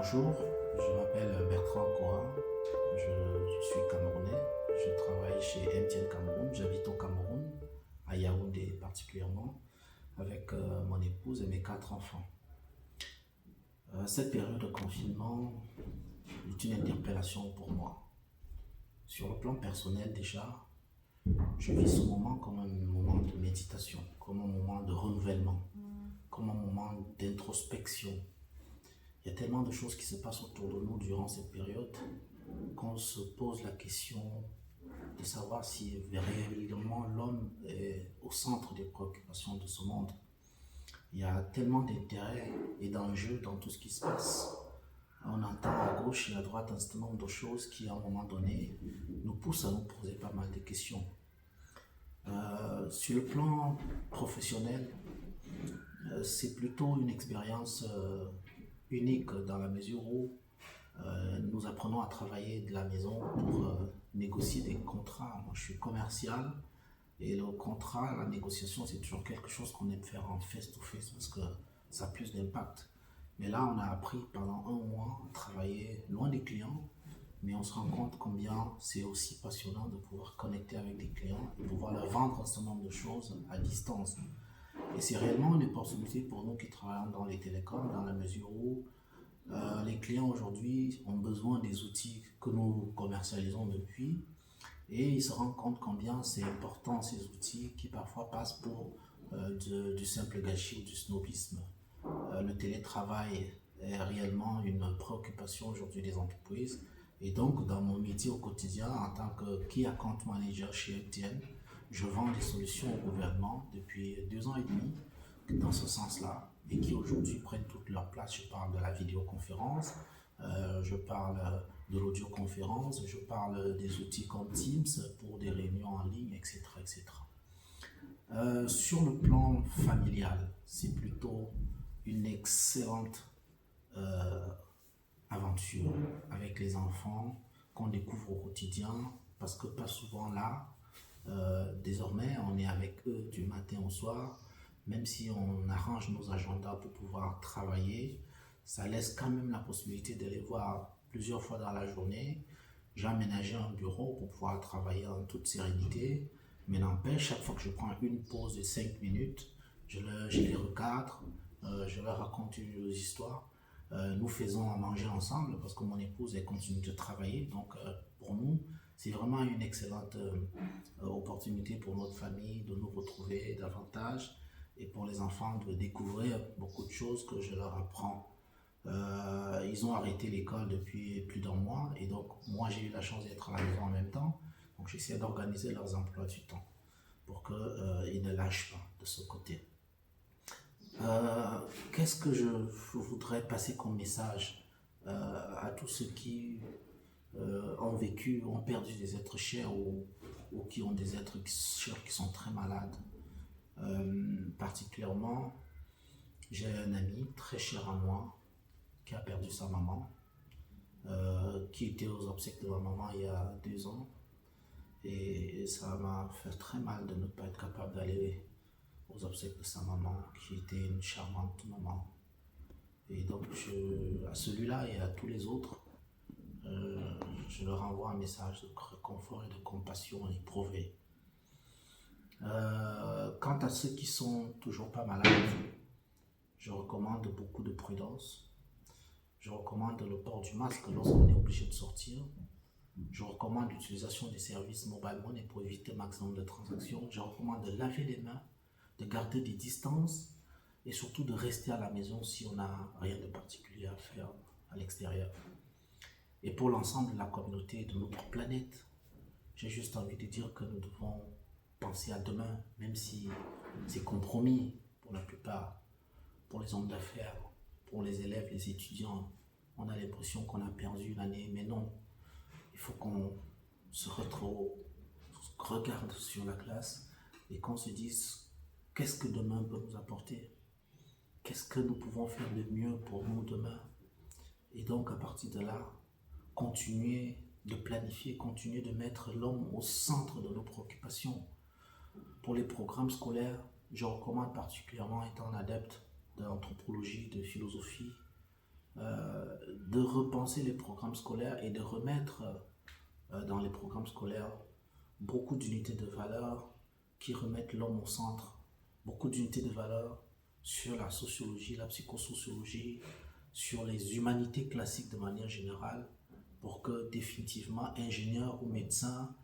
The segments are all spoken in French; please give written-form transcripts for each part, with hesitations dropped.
Bonjour, je m'appelle Bertrand Koa, je suis camerounais, je travaille chez MTN Cameroun, j'habite au Cameroun, à Yaoundé particulièrement, avec mon épouse et mes 4 enfants. Cette période de confinement est une interpellation pour moi. Sur le plan personnel déjà, je vis ce moment comme un moment de méditation, comme un moment de renouvellement, comme un moment d'introspection. Il y a tellement de choses qui se passent autour de nous durant cette période qu'on se pose la question de savoir si réellement l'homme est au centre des préoccupations de ce monde. Il y a tellement d'intérêts et d'enjeux dans tout ce qui se passe. On entend à gauche et à droite un certain nombre de choses qui, à un moment donné, nous poussent à nous poser pas mal de questions. Sur le plan professionnel, c'est plutôt une expérience unique dans la mesure où nous apprenons à travailler de la maison pour négocier des contrats. Moi, je suis commercial et le contrat, la négociation, c'est toujours quelque chose qu'on aime faire en face-to-face parce que ça a plus d'impact. Mais là, on a appris pendant un mois à travailler loin des clients, mais on se rend compte combien c'est aussi passionnant de pouvoir connecter avec des clients et pouvoir leur vendre un certain nombre de choses à distance. Et c'est réellement une opportunité pour nous qui travaillons dans les télécoms, dans la mesure où les clients aujourd'hui ont besoin des outils que nous commercialisons depuis et ils se rendent compte combien c'est important ces outils qui parfois passent pour du simple gâchis ou du snobisme. Le télétravail est réellement une préoccupation aujourd'hui des entreprises et donc dans mon métier au quotidien en tant que Key Account Manager chez MTN, je vends des solutions au gouvernement depuis 2 ans et demi dans ce sens-là et qui aujourd'hui prennent toute leur place. Je parle de la vidéoconférence, je parle de l'audioconférence, je parle des outils comme Teams pour des réunions en ligne, etc. etc. Sur le plan familial, c'est plutôt une excellente euh, aventure avec les enfants qu'on découvre au quotidien parce que pas souvent là, désormais on est avec eux du matin au soir, même si on arrange nos agendas pour pouvoir travailler, ça laisse quand même la possibilité de les voir plusieurs fois dans la journée. J'ai aménagé un bureau pour pouvoir travailler en toute sérénité, mais n'empêche, chaque fois que je prends une pause de 5 minutes, je les recadre, je leur raconte une histoire. Nous faisons à manger ensemble parce que mon épouse elle continue de travailler, donc pour nous, c'est vraiment une excellente opportunité pour notre famille de nous retrouver davantage et pour les enfants de découvrir beaucoup de choses que je leur apprends. Ils ont arrêté l'école depuis plus d'un mois et donc moi j'ai eu la chance d'être à la maison en même temps. Donc j'essaie d'organiser leurs emplois du temps pour qu'ils ne lâchent pas de ce côté. Qu'est-ce que je voudrais passer comme message à tous ceux qui ont vécu, ont perdu des êtres chers ou qui ont des êtres chers qui sont très malades? Particulièrement, j'ai un ami très cher à moi qui a perdu sa maman, qui était aux obsèques de ma maman il y a 2 ans. Et ça m'a fait très mal de ne pas être capable d'aller aux obsèques de sa maman, qui était une charmante maman. Et donc, à celui-là et à tous les autres, je leur envoie un message de réconfort et de compassion éprouvée. Quant à ceux qui sont toujours pas malades, je recommande beaucoup de prudence. Je recommande le port du masque lorsqu'on est obligé de sortir. Je recommande l'utilisation des services mobile money pour éviter le maximum de transactions. Je recommande de laver les mains, de garder des distances et surtout de rester à la maison si on n'a rien de particulier à faire à l'extérieur. Et pour l'ensemble de la communauté de notre planète, j'ai juste envie de dire que nous devons penser à demain, même si c'est compromis pour la plupart, pour les hommes d'affaires, pour les élèves, les étudiants. On a l'impression qu'on a perdu une année, mais non. Il faut qu'on se retrouve, regarde sur la classe et qu'on se dise qu'est-ce que demain peut nous apporter, qu'est-ce que nous pouvons faire de mieux pour nous demain. Et donc à partir de là, continuer de planifier, continuer de mettre l'homme au centre de nos préoccupations. Pour les programmes scolaires, je recommande particulièrement, étant un adepte de l'anthropologie, de philosophie, de repenser les programmes scolaires et de remettre dans les programmes scolaires beaucoup d'unités de valeur qui remettent l'homme au centre, beaucoup d'unités de valeur sur la sociologie, la psychosociologie, sur les humanités classiques de manière générale, pour que définitivement ingénieur ou médecin,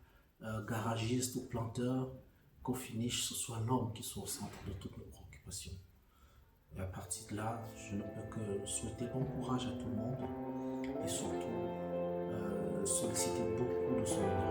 garagiste ou planteur, qu'au finish ce soit l'homme qui soit au centre de toutes nos préoccupations. Et à partir de là, je ne peux que souhaiter bon courage à tout le monde et surtout solliciter beaucoup de solidarité